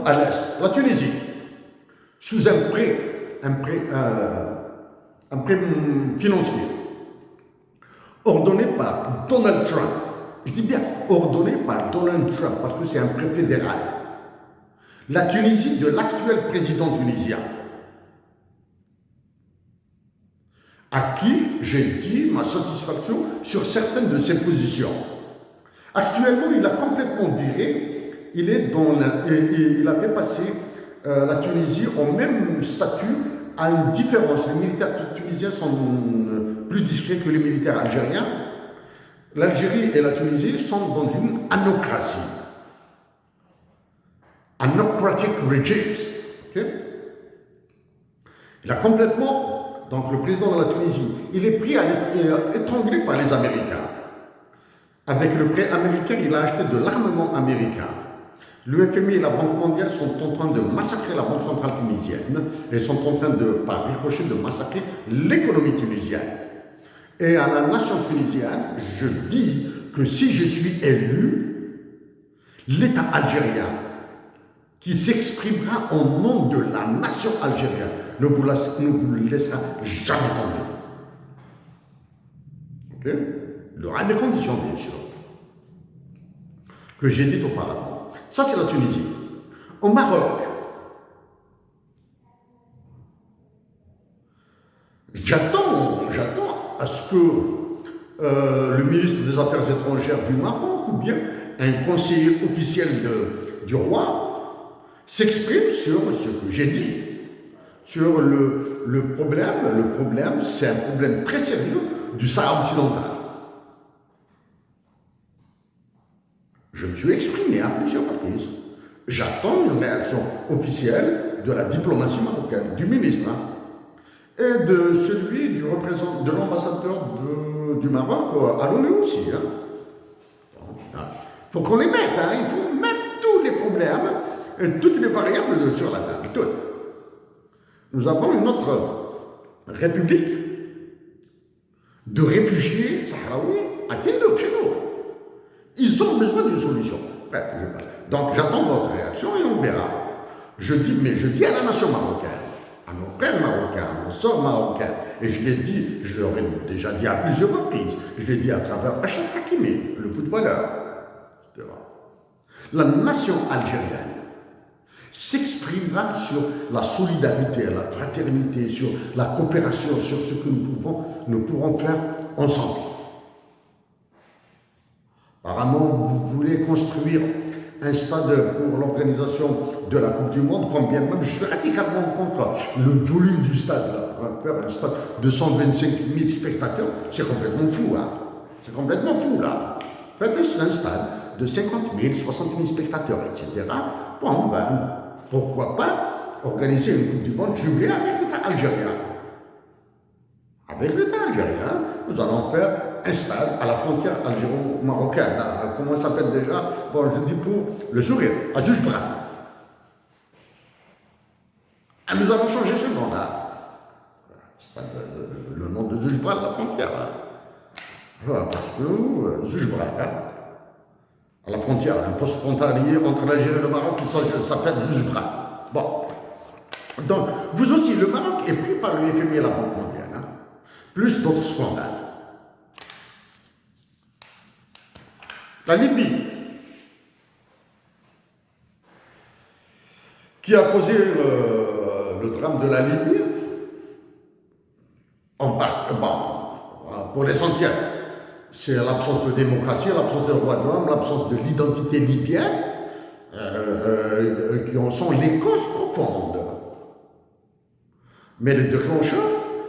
à l'est, la Tunisie, sous un prêt financier ordonné par Donald Trump. Je dis bien ordonné par Donald Trump parce que c'est un prêt fédéral. La Tunisie de l'actuel président tunisien, à qui j'ai dit ma satisfaction sur certaines de ses positions. Actuellement, il a complètement viré, il a fait passer la Tunisie au même statut, à une différence. Les militaires tunisiens sont plus discrets que les militaires algériens. L'Algérie et la Tunisie sont dans une anocratie. Anocratic regimes. Okay? Il a complètement, donc le président de la Tunisie, il est pris à être étranglé par les Américains. Avec le prêt américain, il a acheté de l'armement américain. Le FMI et la Banque mondiale sont en train de massacrer la Banque centrale tunisienne et sont en train de, par ricochet, de massacrer l'économie tunisienne. Et à la nation tunisienne, je dis que si je suis élu, l'État algérien qui s'exprimera au nom de la nation algérienne ne vous laissera jamais tomber. Okay? Il y aura des conditions, bien sûr, que j'ai dites auparavant. Ça, c'est la Tunisie. Au Maroc, j'attends à ce que le ministre des Affaires étrangères du Maroc ou bien un conseiller officiel du roi s'exprime sur ce que j'ai dit, sur le problème. Le problème, c'est un problème très sérieux du Sahara occidental. Je me suis exprimé à plusieurs reprises. J'attends une réaction officielle de la diplomatie marocaine, du ministre, et de celui de l'ambassadeur du Maroc à l'ONU aussi. Il faut qu'on les mette, il faut mettre tous les problèmes et toutes les variables sur la table, toutes. Nous avons une autre république de réfugiés sahraouis à Tindouf, chez nous. Ils ont besoin d'une solution. Bref, je passe. Donc j'attends votre réaction et on verra. Je dis à la nation marocaine, à nos frères marocains, à nos sœurs marocaines, et je leur ai déjà dit à plusieurs reprises, je l'ai dit à travers Achraf Hakimi, le footballeur, etc. La nation algérienne s'exprimera sur la solidarité, la fraternité, sur la coopération, sur ce que nous pourrons faire ensemble. Apparemment, vous voulez construire un stade pour l'organisation de la Coupe du Monde, quand bien même je suis radicalement contre le volume du stade. Là. Faire un stade de 125 000 spectateurs, c'est complètement fou. C'est complètement fou, là. Faites un stade de 50 000, 60 000 spectateurs, etc. Bon, ben, pourquoi pas organiser une Coupe du Monde jumelée avec l'État algérien. Avec l'État algérien, nous allons faire un stade à la frontière algéro-marocaine. Comment ça s'appelle déjà? Bon, je dis pour le sourire, à Zujbra. Nous allons changer ce nom-là. Le nom de Zujbra, la frontière. Parce que Zujbra, à la frontière, un poste frontalier entre l'Algérie et le Maroc qui s'appelle Zujbra. Bon. Donc, vous aussi, le Maroc est pris par le FMI et la Banque mondiale. Plus d'autres scandales. La Libye, qui a causé le drame de la Libye, pour l'essentiel, c'est l'absence de démocratie, l'absence de droits de l'homme, l'absence de l'identité libyenne, qui en sont les causes profondes. Mais le déclencheur,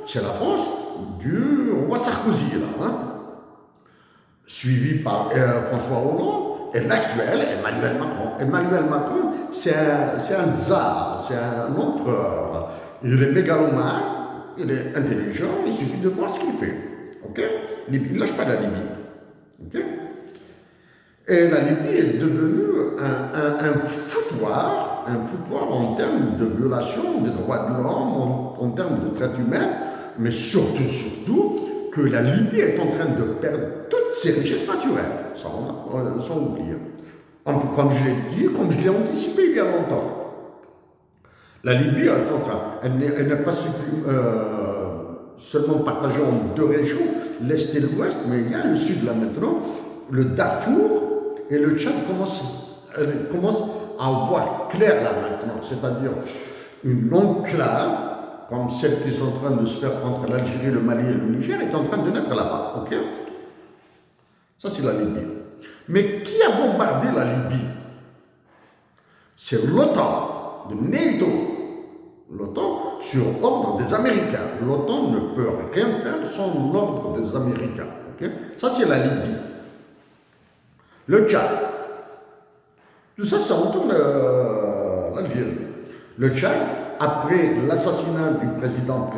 c'est la France du roi Sarkozy, là, suivi par François Hollande, et l'actuel, Emmanuel Macron. Emmanuel Macron, c'est un tsar, c'est un empereur. Il est mégalomane, il est intelligent, il suffit de voir ce qu'il fait. Ok? Il ne lâche pas la Libye. Ok? Et la Libye est devenue un foutoir en termes de violation des droits de l'homme, en termes de traite humaine, mais surtout, que la Libye est en train de perdre toutes ses richesses naturelles, sans oublier. Comme je l'ai dit, comme je l'ai anticipé il y a longtemps. La Libye elle n'est pas seulement partagée en deux régions, l'Est et l'Ouest, mais il y a le Sud là maintenant, le Darfour et le Tchad commencent à voir clair là maintenant, c'est-à-dire une enclave, comme celle qui est en train de se faire entre l'Algérie, le Mali et le Niger, est en train de naître là-bas, ok? Ça c'est la Libye. Mais qui a bombardé la Libye? C'est l'OTAN, de NATO. L'OTAN sur ordre des Américains. L'OTAN ne peut rien faire sans l'ordre des Américains. Okay? Ça, c'est la Libye. Le Tchad. Tout ça, ça entoure l'Algérie. Le Tchad, après l'assassinat du précédent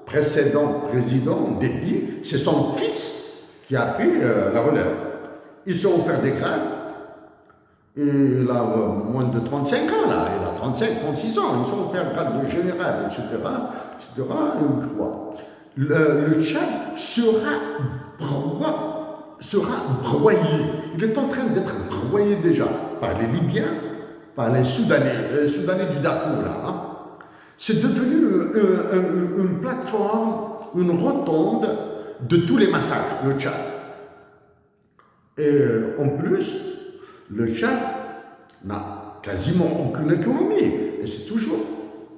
président Déby, c'est son fils qui a pris la relève. Ils se sont offert des grades. Il a moins de 35 ans, là. Il a 35, 36 ans. Ils sont offerts grade de général, etc. Et on croit. Le Tchad sera broyé. Il est en train d'être broyé déjà par les Libyens, par les Soudanais du Darfour, là. Hein. C'est devenu une plateforme, une rotonde de tous les massacres, le Tchad. Et en plus, le Tchad n'a quasiment aucune économie. Et c'est toujours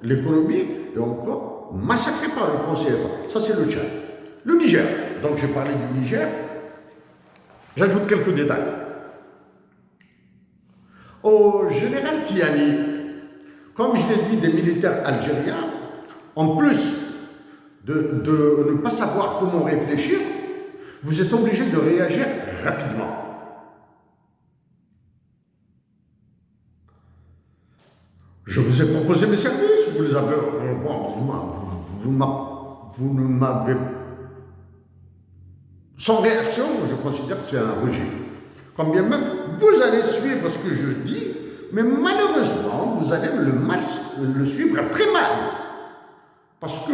l'économie est encore massacrée par les Français. Ça, c'est le Tchad. Le Niger. Donc, j'ai parlé du Niger. J'ajoute quelques détails. Au général Tiani, comme je l'ai dit, des militaires algériens, en plus de ne pas savoir comment réfléchir, vous êtes obligé de réagir rapidement. Je vous ai proposé mes services, vous les avez. Vous ne m'avez. Sans réaction, je considère que c'est un rejet. Quand bien même, vous allez suivre ce que je dis, mais malheureusement, vous allez le suivre très mal. Parce que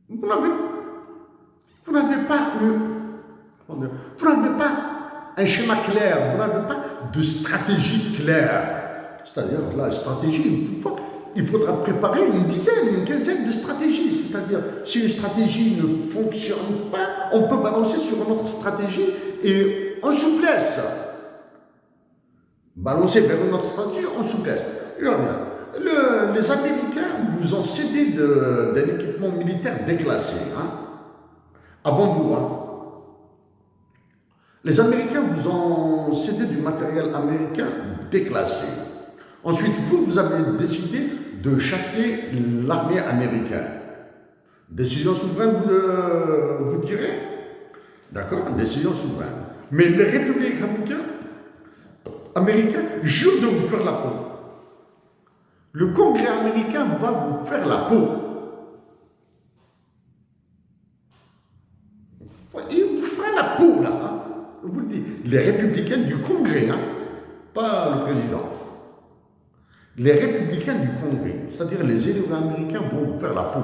vous n'avez pas un schéma clair, vous n'avez pas de stratégie claire. C'est-à-dire, la stratégie, il faudra préparer une quinzaine de stratégies. C'est-à-dire, si une stratégie ne fonctionne pas, on peut balancer sur une autre stratégie et en souplesse. Balancer vers une autre stratégie en souplesse. Les Américains vous ont cédé d'un équipement militaire déclassé. Hein, avant vous, hein. Les Américains vous ont cédé du matériel américain déclassé. Ensuite, vous avez décidé de chasser l'armée américaine. Décision souveraine, vous direz? D'accord, décision souveraine. Mais les républicains américains jurent de vous faire la peau. Le Congrès américain va vous faire la peau. Il vous fera la peau, là. Hein. Vous le dites. Les républicains du Congrès, hein, pas le président. Les républicains du Congrès, c'est-à-dire les élus américains, vont vous faire la peau.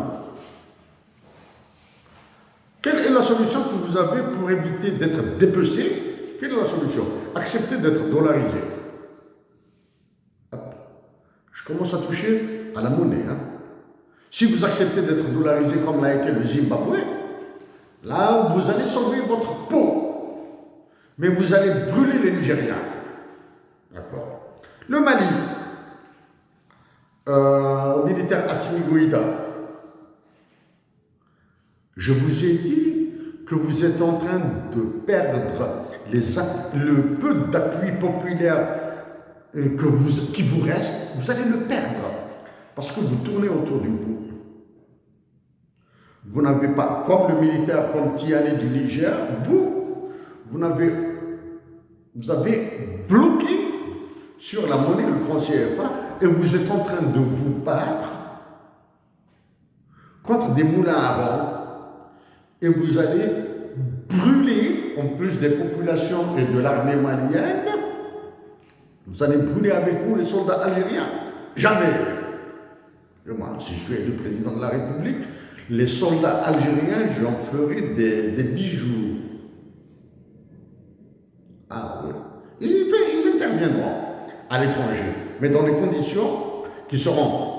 Quelle est la solution que vous avez pour éviter d'être dépecé? Quelle est la solution? Accepter d'être dollarisé. Hop. Je commence à toucher à la monnaie. Hein. Si vous acceptez d'être dollarisé comme l'a été le Zimbabwe, là, vous allez sauver votre peau. Mais vous allez brûler les Nigériens. D'accord. Le Mali. Militaire Assimi Goïta, je vous ai dit que vous êtes en train de perdre le peu d'appui populaire qui vous reste, vous allez le perdre parce que vous tournez autour du pot. Vous n'avez pas, comme le militaire comme Tiani du Niger, vous avez bloqué sur la monnaie, le franc CFA, et vous êtes en train de vous battre contre des moulins à vent, et vous allez brûler, en plus des populations et de l'armée malienne, vous allez brûler avec vous les soldats algériens. Jamais. Et moi, si je suis le président de la République, les soldats algériens, j'en ferai des bijoux. Ah oui. Ils interviendront à l'étranger. étranger, mais dans des conditions qui seront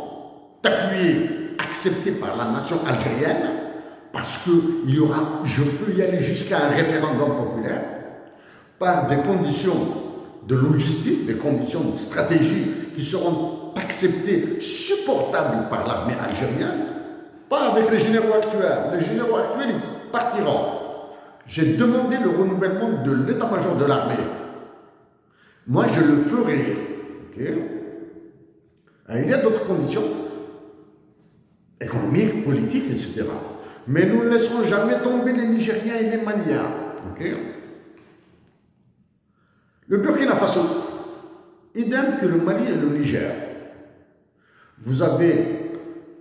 appuyées, acceptées par la nation algérienne, parce qu'il y aura, je peux y aller jusqu'à un référendum populaire, par des conditions de logistique, des conditions de stratégie qui seront acceptées, supportables par l'armée algérienne, pas avec les généraux actuels. Les généraux actuels, ils partiront. J'ai demandé le renouvellement de l'état-major de l'armée. Moi, je le ferai. Okay. Il y a d'autres conditions économiques, politiques, etc. Mais nous ne laisserons jamais tomber les Nigériens et les Maliens. Okay. Le Burkina Faso, idem que le Mali et le Niger. Vous êtes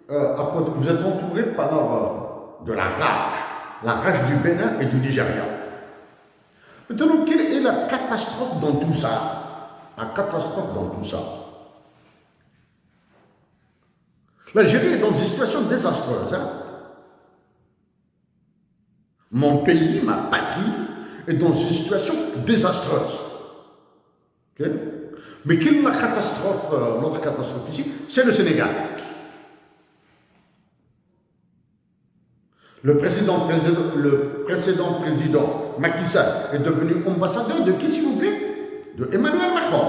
entouré par de la rage du Bénin et du Nigeria. Maintenant, quelle est la catastrophe dans tout ça? La catastrophe dans tout ça. L'Algérie est dans une situation désastreuse. Hein? Mon pays, ma patrie, est dans une situation désastreuse. Okay? Mais quelle est la catastrophe, notre catastrophe ici? C'est le Sénégal. Le précédent président, Macky Sall, est devenu ambassadeur de qui, s'il vous plaît? De Emmanuel Macron.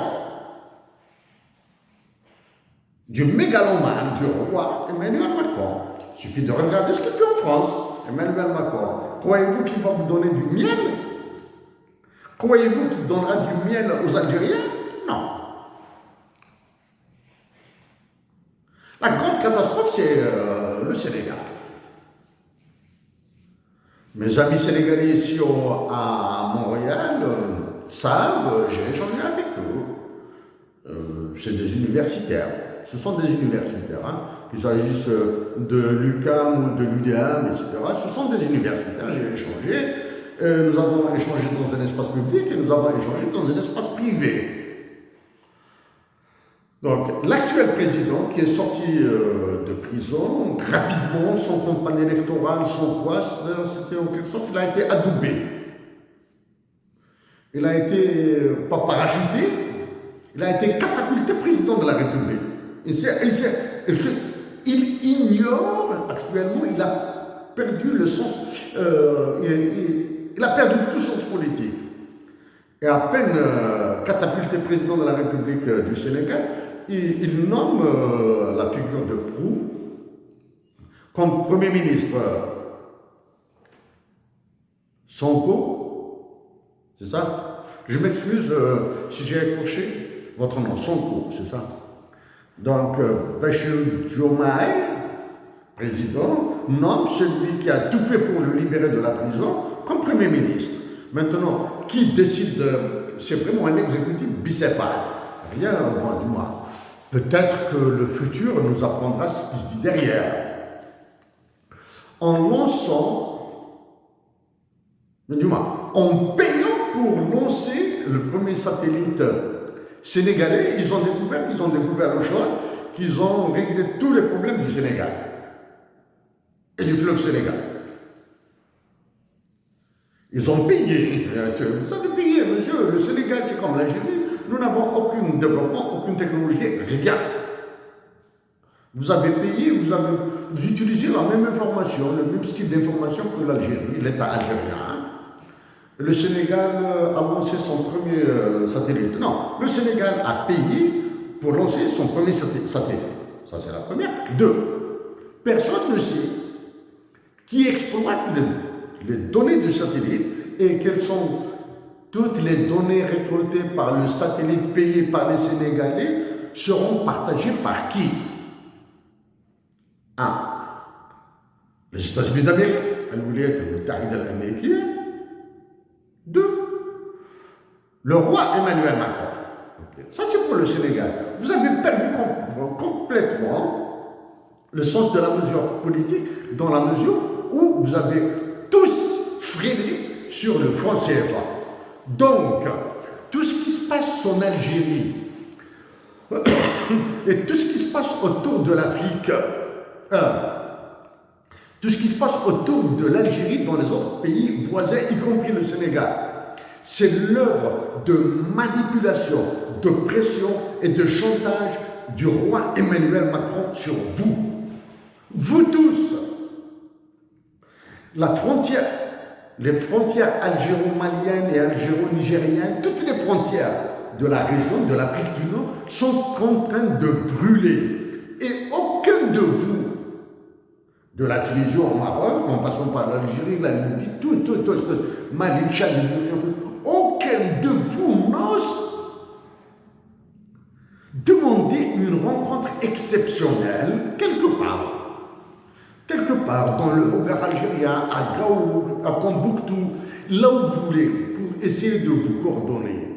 Du mégalomane, du roi Emmanuel Macron. Il suffit de regarder ce qu'il fait en France, Emmanuel Macron. Croyez-vous qu'il va vous donner du miel? Croyez-vous qu'il donnera du miel aux Algériens? Non. La grande catastrophe, c'est le Sénégal. Mes amis sénégalais ici à Montréal savent, j'ai échangé avec eux. C'est des universitaires. Ce sont des universitaires, hein, qu'il s'agisse de l'UQAM ou de l'UDM, etc. Ce sont des universitaires, j'ai échangé. Nous avons échangé dans un espace public et nous avons échangé dans un espace privé. Donc, l'actuel président qui est sorti de prison, rapidement, son campagne électorale, son quoi, c'était en quelque sorte, il a été adoubé. Il a été, pas parachuté, il a été catapulté président de la République. Il ignore actuellement, il a perdu le sens, il a perdu tout sens politique. Et à peine catapulté président de la République du Sénégal, il nomme la figure de Prou comme Premier ministre. Sonko, c'est ça? Je m'excuse si j'ai accroché votre nom, Sonko, c'est ça? Donc, Bachir Diomaye, président, nomme celui qui a tout fait pour le libérer de la prison comme Premier ministre. Maintenant, qui décide, c'est vraiment un exécutif bicéphale. Rien du moins. Peut-être que le futur nous apprendra ce qui se dit derrière. En lançant, du moins, en payant pour lancer le premier satellite sénégalais, ils ont découvert le choix, qu'ils ont réglé tous les problèmes du Sénégal et du fleuve Sénégal. Ils ont payé. Vous avez payé, monsieur. Le Sénégal, c'est comme l'Algérie. Nous n'avons aucun développement, aucune technologie, rien. Vous avez payé, vous utilisez la même information, le même style d'information que l'Algérie, l'État algérien. Le Sénégal a lancé son premier satellite. Non, le Sénégal a payé pour lancer son premier satellite. Ça, c'est la première. Deux, personne ne sait qui exploite les données du satellite et quelles sont toutes les données récoltées par le satellite payé par les Sénégalais seront partagées par qui? 1. Les États-Unis d'Amérique, Al-Wilayat al-Muttahida al-Américaine. 2. Le roi Emmanuel Macron. Okay. Ça, c'est pour le Sénégal. Vous avez perdu complètement le sens de la mesure politique dans la mesure où vous avez tous freiné sur le franc CFA. Donc, tout ce qui se passe en Algérie et tout ce qui se passe autour de l'Afrique, tout ce qui se passe autour de l'Algérie dans les autres pays voisins, y compris le Sénégal, c'est l'œuvre de manipulation, de pression et de chantage du roi Emmanuel Macron sur vous. Vous tous. Les frontières algéro-maliennes et algéro-nigériennes, toutes les frontières de la région, de l'Afrique du Nord, sont en train de brûler. Et aucun de vous, de la Tunisie au Maroc, en passant par l'Algérie, la Libye, tout, Mali, Tchad, aucun de vous n'ose demander une rencontre exceptionnelle quelque part dans le Hogar algérien, à Gao, à Tombouctou, là où vous voulez, pour essayer de vous coordonner.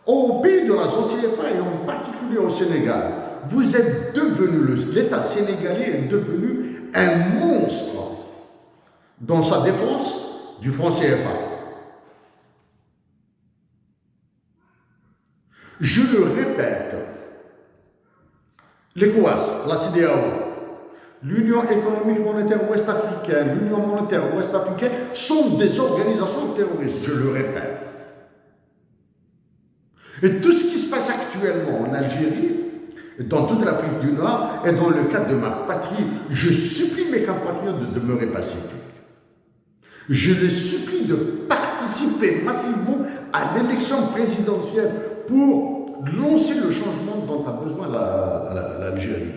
Au pays de la CFA et en particulier au Sénégal, vous êtes devenu, l'État sénégalais est devenu un monstre dans sa défense du franc CFA. Je le répète, l'ECOWAS, la CEDEAO, l'Union économique monétaire ouest-africaine, l'Union monétaire ouest-africaine sont des organisations terroristes, je le répète. Et tout ce qui se passe actuellement en Algérie, dans toute l'Afrique du Nord, et dans le cadre de ma patrie, je supplie mes compatriotes de demeurer pacifiques. Je les supplie de participer massivement à l'élection présidentielle pour lancer le changement dont a besoin l'Algérie.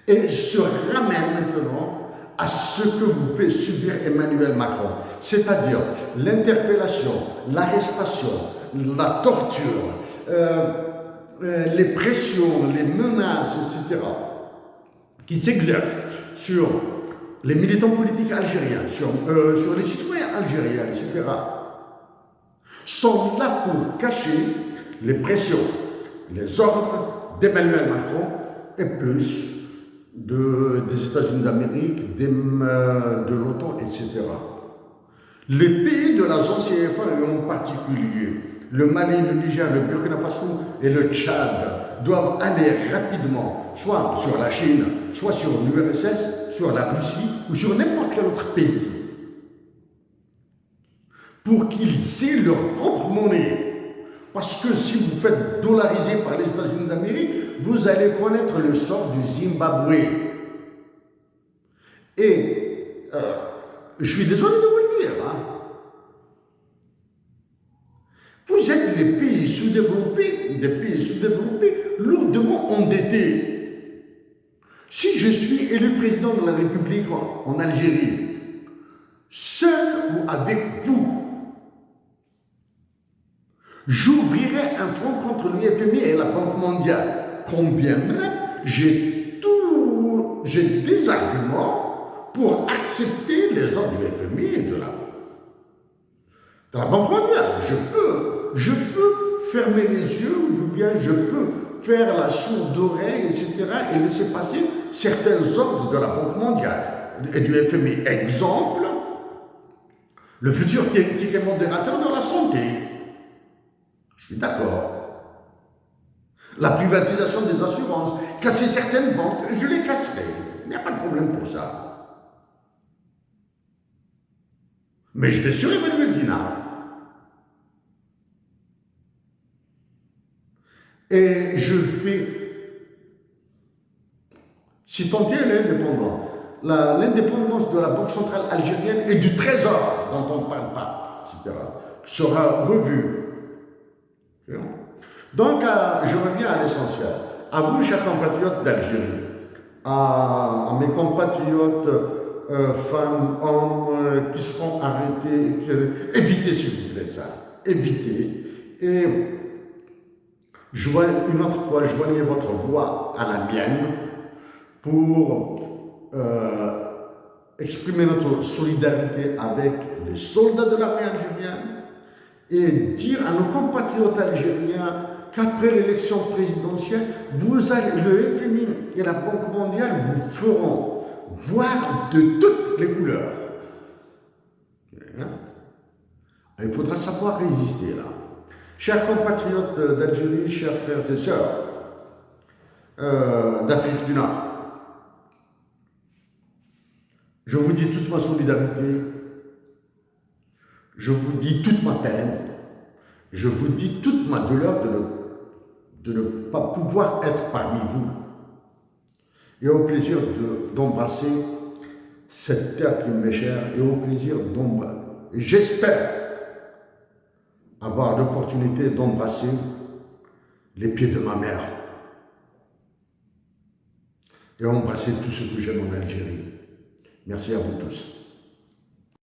Et se ramène maintenant à ce que vous fait subir Emmanuel Macron, c'est-à-dire l'interpellation, l'arrestation, la torture, les pressions, les menaces, etc., qui s'exercent sur les militants politiques algériens, sur les citoyens algériens, etc., sont là pour cacher les pressions, les ordres d'Emmanuel Macron et plus des États-Unis d'Amérique, de l'OTAN, etc. Les pays de la zone CFA, et en particulier le Mali, le Niger, le Burkina Faso et le Tchad, doivent aller rapidement, soit sur la Chine, soit sur l'URSS, sur la Russie ou sur n'importe quel autre pays, pour qu'ils aient leur propre monnaie. Parce que si vous faites dollariser par les États-Unis d'Amérique, vous allez connaître le sort du Zimbabwe. Et je suis désolé de vous le dire. Hein. Vous êtes les pays sous-développés, des pays sous-développés, lourdement endettés. Si je suis élu président de la République en Algérie, seul ou avec vous, j'ouvrirai un front contre l'UFMI et la Banque mondiale. Combien même j'ai des arguments pour accepter les ordres du FMI et de la Banque mondiale. Je peux fermer les yeux ou bien je peux faire la sourde oreille, etc. et laisser passer certains ordres de la Banque mondiale et du FMI. Exemple, le futur ticket modérateur de la santé. Je suis d'accord. La privatisation des assurances, casser certaines banques, je les casserai. Il n'y a pas de problème pour ça. Mais je vais sur Emmanuel Dinard. Et je fais, si tant est l'indépendant, l'indépendance de la Banque centrale algérienne et du Trésor, dont on ne parle pas, etc., sera revue. Donc, je reviens à l'essentiel. À vous, chers compatriotes d'Algérie, à mes compatriotes, femmes, hommes, qui seront arrêtés, évitez s'il vous plaît ça, évitez. Et une autre fois, joignez votre voix à la mienne pour exprimer notre solidarité avec les soldats de l'armée algérienne et dire à nos compatriotes algériens qu'après l'élection présidentielle, le FMI et la Banque mondiale vous feront voir de toutes les couleurs. Il faudra savoir résister là. Chers compatriotes d'Algérie, chers frères et sœurs d'Afrique du Nord, je vous dis toute ma solidarité Je vous dis toute ma peine, je vous dis toute ma douleur de ne pas pouvoir être parmi vous. Et au plaisir d'embrasser cette terre qui m'est chère, et au plaisir d'embrasser. J'espère avoir l'opportunité d'embrasser les pieds de ma mère et embrasser tout ce que j'aime en Algérie. Merci à vous tous.